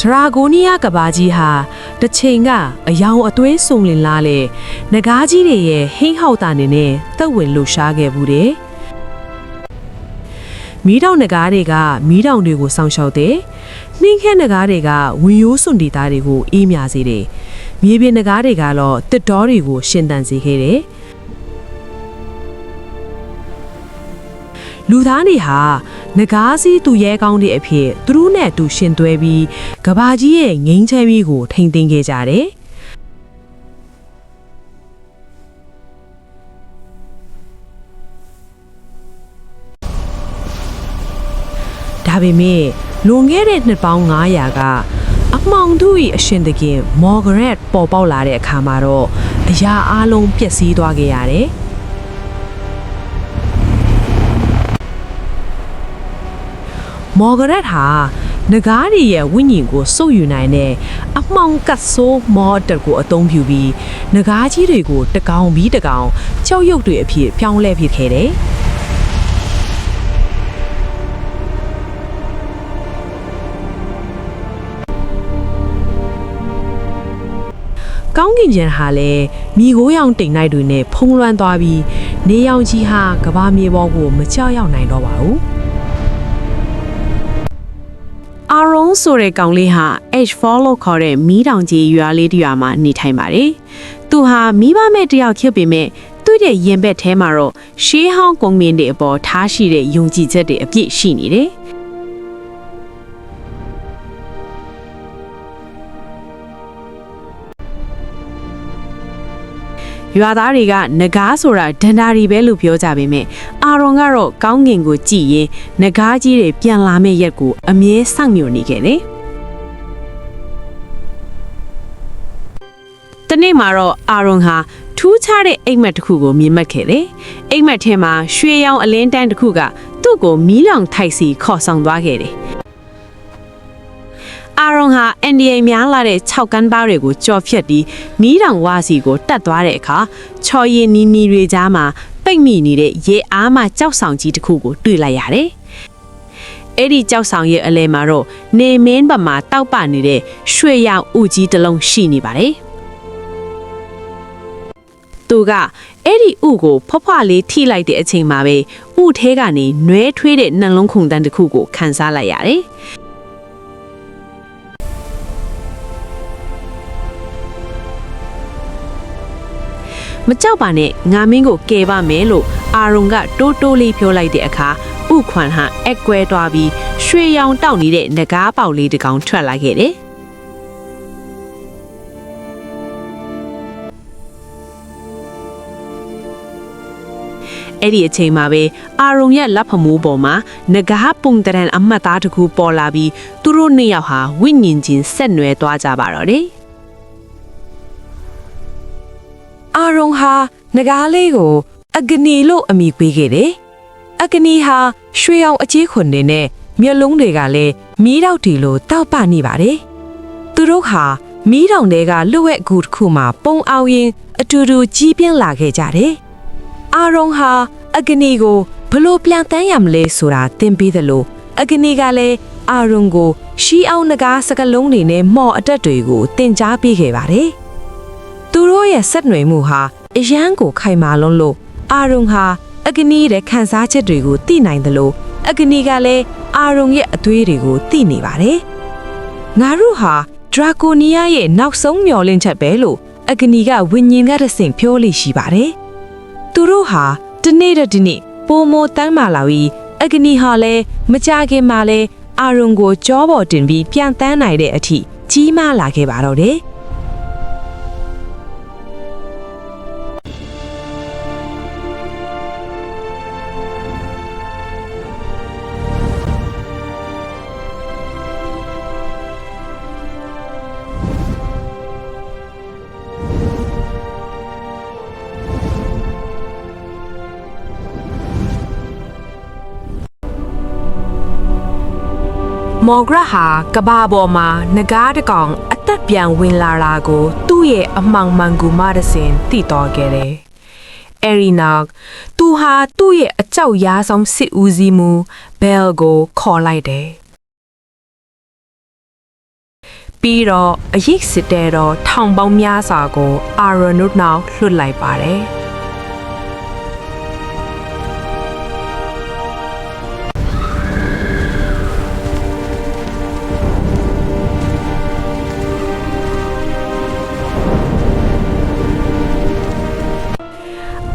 ဒရာဂိုနီးယားကဘာကြီးဟာတစ်ချိန်ကအယောင်အသွေးစုံလင်လာလေငကားကြီးတွေရဲ့ဟိန်းဟောက်တာနေနဲ့သက်ဝင်လှူရှားခဲ့ဘူးတယ်မီးတောင်ငကားတွေကမီးတောင်တွေကိုစောင့်ရှောက်တယ်နှင်းခဲငကားတွေကဝင်ရိုးစွန်တီသားတွေကိုအေးမြစေတယ်မြေပြင်ငကားတွေကတော့တစ်တော်တွေကိုရှင်သန်စေခဲ့တယ်လူသားတွေဟာငကားစီးသူရဲကောင်းတဲ့အဖြစ်သူတို့နဲ့အတူရှင်သွဲပြီးကဘာကြီးရဲ့ငိမ့်ချဲပြီးကိုထိမ့်သိမ်းခဲ့ကြတယ်ဒါပေမဲ့လွန်ခဲ့တဲ့နှစ်ပေါင်း900ကအမှောင်ထု၏အရှင်သခင်မော်ဂရက်ပေါ်ပေါက်လာတဲ့အခါမှာတော့အရာအလုံးပျက်စီးသွားခဲ့ရတယ်မော်ဂရက်ဟာငကားရီရဲ့ဝိညာဉ်ကိုစုပ်ယူနိုင်တဲ့အမှောင်ကတ်ဆိုးမော်တက်ကိုအသုံးပြုပြီးငကားကြီးတွေကိုတကောင်ပြီးတကောင်ကြောက်ရွံ့တွေအဖြစ်ပြောင်းလဲဖြစ်ခဲ့တယ်ကောင်းကင်ကျန်ဟာလည်းမိခိုးရောင်တိမ်နိုင်တွေနဲ့ဖုံးလွှမ်းသွားပြီးနေရောင်ကြီးဟာကဘာမြေပေါ်ကိုမကြောက်ရောက်နိုင်တော့ပါဘူးအာရွန်ဆိုတဲ့ကောင်လေးဟာ H4 လို့ခေါ်တဲ့မီးတောင်ကြီးရွာလေးတစ်ရွာမှာနေထိုင်ပါတယ်။သူဟာမိဘမဲ့တယောက်ဖြစ်ပေမဲ့သူ့ရဲ့ရင်ဘက်ထဲမှာတော့ရှေးဟောင်းကွန်မင်းတွေအပေါ်ထားရှိတဲ့ယုံကြည်ချက်တွေအပြည့်ရှိနေတယ်။ရွာသားတွေကငကားဆိုတာဒန္တာရီပဲလို့ပြောကြပေမဲ့အာရွန်ကတော့ကောင်းကင်ကိုကြည့်ရင်ငကားကြီးတွေပြန်လာမယ့်ရက်ကိုအမြဲစောင့်မျှော်နေခဲ့တယ်။တနေ့မှာတော့အာရွန်ဟာထူးခြားတဲ့အိမ်မက်တစ်ခုကိုမြင်မှတ်ခဲ့တယ်။အိမ်မက်ထဲမှာရွှေရောင်အလင်းတန်းတစ်ခုကသူ့ကိုမီးလောင်ထိုက်စီခေါ်ဆောင်သွားခဲ့တယ်။အာရွန်ဟာအန်ဒီအိမ်များလာတဲ့6ကန်းပါးတွေကိုကြော်ဖြတ်ပြီးမီးတောင်ဝါစီကိုတက်သွားတဲ့အခါချော်ရည်နီနီတွေကြားမှာပိတ်မိနေတဲ့ရေအားမှကြောက်ဆောင်ကြီးတစ်ခုကိုတွေ့လိုက်ရတယ်။အဲ့ဒီကြောက်ဆောင်ရဲ့အလဲမှာတော့နေမင်းဘက်မှာတောက်ပနေတဲ့ရွှေရောင်ဥကြီးတစ်လုံးရှိနေပါတယ်။သူကအဲ့ဒီဥကိုဖွားဖွားလေးထိလိုက်တဲ့အချိန်မှာပဲဥထဲကနေနွဲထွေးတဲ့နှလုံးခုန်တန်းတစ်ခုကိုခန်းစားလိုက်ရတယ်။မကြောက်ပါနဲ့ငါမင်းကိုကယ်ပါမယ်လို့အာရွန်ကတိုးတိုးလေးပြောလိုက်တဲ့အခါဥခွန်ဟာအကွဲသွားပြီးရွှေရောင်တောက်နေတဲ့ငကားပေါက်လေးတစ်ကောင်ထွက်လာခဲ့တယ်။အဲ့ဒီအချိန်မှာပဲအာရွန်ရဲ့လက်ဖမိုးပေါ်မှာငကားပုံတရံအမတ်သားတစ်ခုပေါ်လာပြီးသူတို့နှစ်ယောက်ဟာဝိညာဉ်ချင်းဆက်နွယ်သွားကြပါတော့တယ်။အာရွန်ဟာငကားလေးကိုအဂနီလို့အမည်ပေးခဲ့တယ်။အဂနီဟာရွှေရောင်အကြီးခွန်တွေနဲ့မျက်လုံးတွေကလည်းမီးတောက်တီလိုတောက်ပနေပါတယ်။သူတို့ဟာမီးတောင်တွေကလွှဲ့ကူတစ်ခုမှာပုံအောင်ရင်အတူတူကြီးပြင်းလာခဲ့ကြတယ်။အာရွန်ဟာအဂနီကိုဘလို့ပြန်တန်းရမလဲဆိုတာသင်ပေးသလိုအဂနီကလည်းအာရွန်ကိုရှီအောင်ငကားစကလုံးတွေနဲ့မော်အတက်တွေကိုသင်ကြားပေးခဲ့ပါတယ်။သူတို့ရဲ့ဆက်နွယ်မှုဟာအရန်ကိုခိုင်မာလွန်းလို့အာရွန်ဟာအဂနီရဲ့ခံစားချက်တွေကိုသိနိုင်တယ်လို့အဂနီကလည်းအာရွန်ရဲ့အသွေးတွေကိုသိနေပါတယ်။ငါတို့ဟာဒရာကိုနီးယားရဲ့နောက်ဆုံးမျှော်လင့်ချက်ပဲလို့အဂနီကဝိညာဉ်ကတဆင့်ပြောလိရှိပါတယ်။သူတို့ဟာဒီနေ့ပိုမိုတန်းမာလာပြီးအဂနီဟာလည်းမကြခင်မှာလည်းအာရွန်ကိုကြောပေါ်တင်ပြီးပြန်တန်းနိုင်တဲ့အထိကြီးမားလာခဲ့ပါတော့တယ်။မော်ဂရက်ဟာကဘာပေါ်မှာငကားတကောင်အသက်ပြန်ဝင်လာတာကိုသူ့ရဲ့အမှောင်မှန်ကူမတဆင်သိတော်ခဲ့တယ်။အရီနာသူဟာသူ့ရဲ့အကြောက်ရားဆုံးစစ်ဦးစီးမှုဘဲလ်ကိုခေါ်လိုက်တယ်။ ပြီးတော့အရေးစစ်တဲ့တော့ထောင်ပေါင်းများစွာကိုအာရွန်တို့နောက်လွှတ်လိုက်ပါတယ်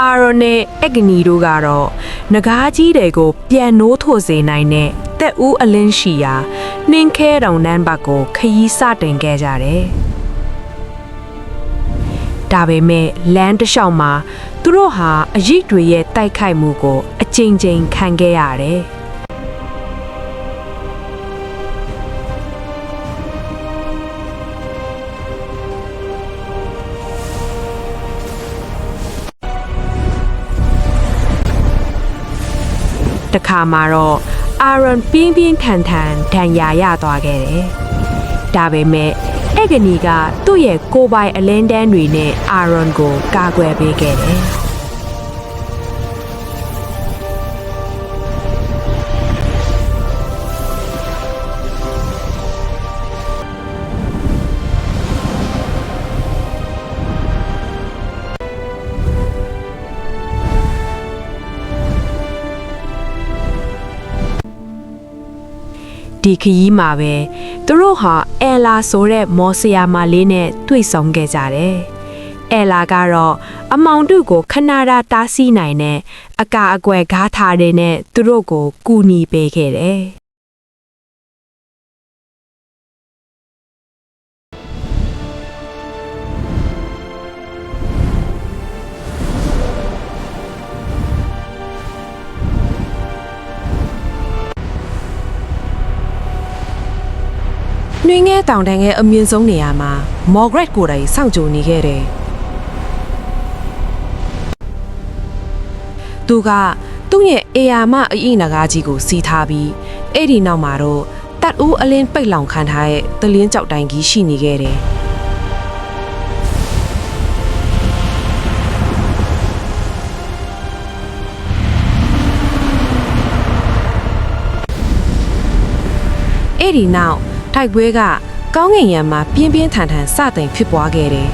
အာရွန်နဲ့အဂနီတို့ကတော့နဂါးကြီးတွေကိုပြန်နိုးထိုးစေနိုင်တဲ့တက်ဦးအလင်းရှိရာနှင်းခဲတောင်နန်းဘက်ကိုခရီးစတင်ခဲ့ကြတယ်။ဒါပေမဲ့လမ်းတစ်လျှောက်မှာသူတို့ဟာအရိတွေရဲ့တိုက်ခိုက်မှုကိုအကြိမ်ကြိမ်ခံခဲ့ရတယ်။တခါမှာတော့အာရွန်ပြင်းပြင်းထန်ထန်ဒဏ်ရာရသွားခဲ့တယ်။ဒါပေမဲ့အဂနီကသူ့ရဲ့ကိုယ်ပိုင်အလင်းတန်းတွေနဲ့အာရွန်ကိုကာကွယ်ပေးခဲ့တယ်ဒီခရီးမှာပဲသူတို့ဟာအယ်လာဆိုတဲ့မော်ဆီယာမာလေးနဲ့တွေ့ဆုံခဲ့ကြတယ်။အယ်လာကတော့အမောင်တို့ကိုခဏတားဆီးနိုင်တဲ့အကာအကွယ်ဂါးထားတဲ့နဲ့သူတို့ကိုကူညီပေးခဲ့တယ်။နှင်းငယ်တောင်တန်းရဲ့အမြင့်ဆုံးနေရာမှာမော်ဂရက်ကိုယ်တိုင်စောင့်ကြိုနေခဲ့တယ်။သူကသူ့ရဲ့အေယာမအအိနဂါကြီးကိုစီးထားပြီးအဲ့ဒီနောက်မှာတော့တတ်ဦးအလင်းပိတ်လောင်ခံထားတဲ့သလင်းကြောက်တိုင်ကြီးရှိနေခဲ့တယ်။အဲ့ဒီနောက်တိုက်ပွဲကကောင်းကင်ယံမှာပြင်းပြင်းထန်ထန်စတင်ဖြစ်ပွားခဲ့တယ်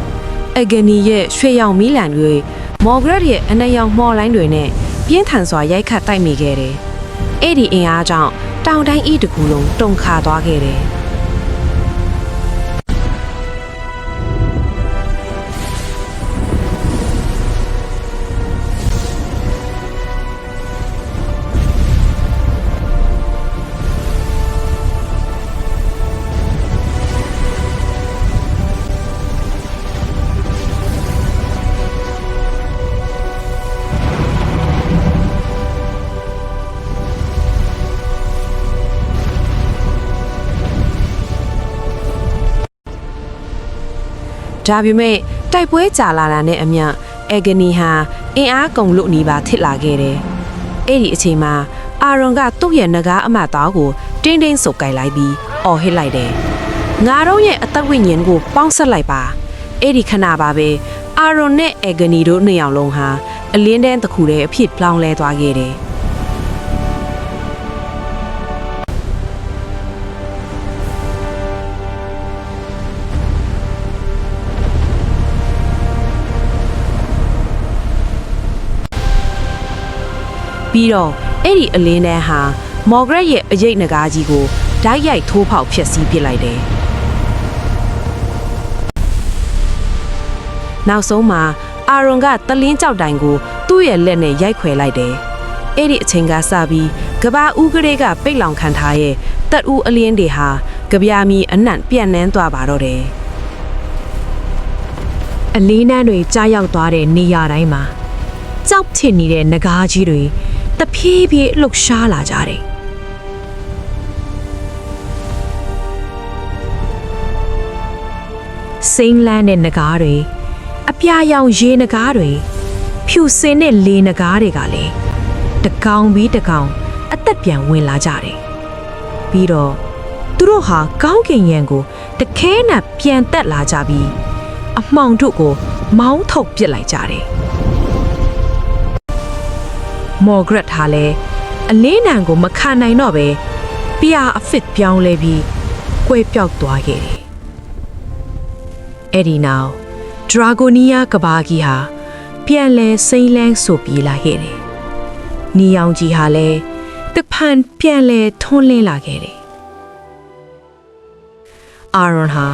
။အဂနီရဲ့ရွှေရောင်မီးလံတွေမော်ဂရက်ရဲ့အနက်ရောင်မှော်လိုင်းတွေနဲ့ပြင်းထန်စွာရိုက်ခတ်တိုက်မိခဲ့တယ်။အဲ့ဒီအင်အားကြောင့်တောင်တိုင်းဤတစ်ခုလုံးတုန်ခါသွားခဲ့တယ်။ဒါပေမဲ့တိုက်ပွဲကြာလာတာနဲ့အမျှအဂနီဟာအင်အားကုန်လို့နေပါထစ်လာခဲ့တယ်။အဲ့ဒီအချိန်မှာအာရွန်ကသူ့ရဲ့နဂါးအမတ်သားကိုတင်းတင်းဆုပ်ကိုင်လိုက်ပြီးအော်ဟစ်လိုက်တယ်။ငါတို့ရဲ့အသက်ဝိညာဉ်ကိုပေါင်းဆက်လိုက်ပါ။အဲ့ဒီခဏပါပဲအာရွန်နဲ့အဂနီတို့နှစ်ယောက်လုံးဟာအလင်းတန်းတစ်ခုတည်းအဖြစ်ပြောင်းလဲသွားခဲ့တယ်။ပြီးတော့အဲ့ဒီအလင်းတန်းဟာမော်ဂရက်ရဲ့အရိပ်နဂါးကြီးကိုဓာတ်ရိုက်ထိုးဖောက်ဖျက်ဆီးပစ်လိုက်တယ်။နောက်ဆုံးမှာအာရွန်ကတလင်းကြောက်တိုင်ကိုသူ့ရဲ့လက်နဲ့ရိုက်ခွဲလိုက်တယ်။အဲ့ဒီအချိန်ကစပြီးကဘာဦးကလေးကပိတ်လောင်ခံထားရဲ့တက်ဦးအလင်းတွေဟာကြပြာမီအနံ့ပြန့်နှန်းသွားပါတော့တယ်။အလင်းနှန်းတွေကြားရောက်သွားတဲ့နေရာတိုင်းမှာကြောက်ထင်နေတဲ့နဂါးကြီးတွေတဖြည်းဖြည်းလှုပ်ရှားလာကြတယ်။စိမ့်လန်းတဲ့နဂါးတွေအပြာရောင်ရေနဂါးတွေဖြူစင်တဲ့လေနဂါးတွေကလည်းတကောင်ပြီးတကောင်အသက်ပြန်ဝင်လာကြတယ်။ပြီးတော့သူတို့ဟာကောင်းကင်ယံကိုတခဲနဲ့ပြန်တက်လာကြပြီးအမှောင်တို့ကိုမောင်းထုတ်ပစ်လိုက်ကြတယ်။မော်ဂရက်ဟာလည်းအလေးနံကိုမခံနိုင်တော့ပဲပြာအဖစ်ပြောင်းလဲပြီး ကွဲပြောက်သွားခဲ့တယ်။အဲ့ဒီနောက်ဒရာဂိုနီးယားကဘာကြီးဟာပြန်လဲစိမ့်လန်းဆိုပြေးလာခဲ့တယ်။နီယောင်ကြီးဟာလည်းတဖန်ပြန်လဲထွန်းလင်းလာခဲ့တယ်။အာရွန်ဟာ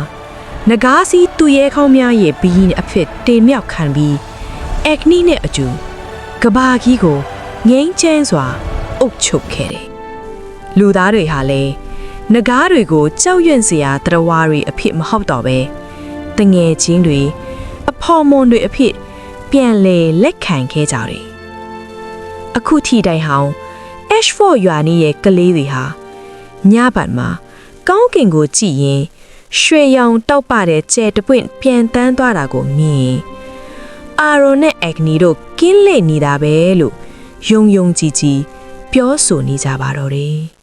နဂါးစီသူရဲခေါင်းများရဲ့ဘီရင်အဖြစ်တင်မြောက်ခံပြီးအက်နီနဲ့အကျူကဘာကြီးကိုငိမ့်ချမ်းစွာအုပ်ချုပ်ခဲ့တယ်။လူသားတွေဟာလည်းနဂါးတွေကိုကြောက်ရွံ့စရာတရဝါတွေအဖြစ်မဟုတ်တော့ပဲတငယ်ချင်းတွေအဖော်မွန်တွေအဖြစ်ပြန်လဲလက်ခံခဲ့ကြတယ်။အခုထိတိုင်ဟောင်း Ashford ရွာနီးရဲ့ကလေးတွေဟာညဘက်မှာကောင်းကင်ကိုကြည့်ရင်ရွှေရောင်တောက်ပတဲ့ကျဲတပွင့်ပြန်တန်းသွားတာကိုမြင်အာရွန်နဲ့အက်ဂနီတို့ကင်းလေနေတာပဲလို့ယုံယုံကြည်ကြည်ပြောဆိုနေကြပါတော့တယ်။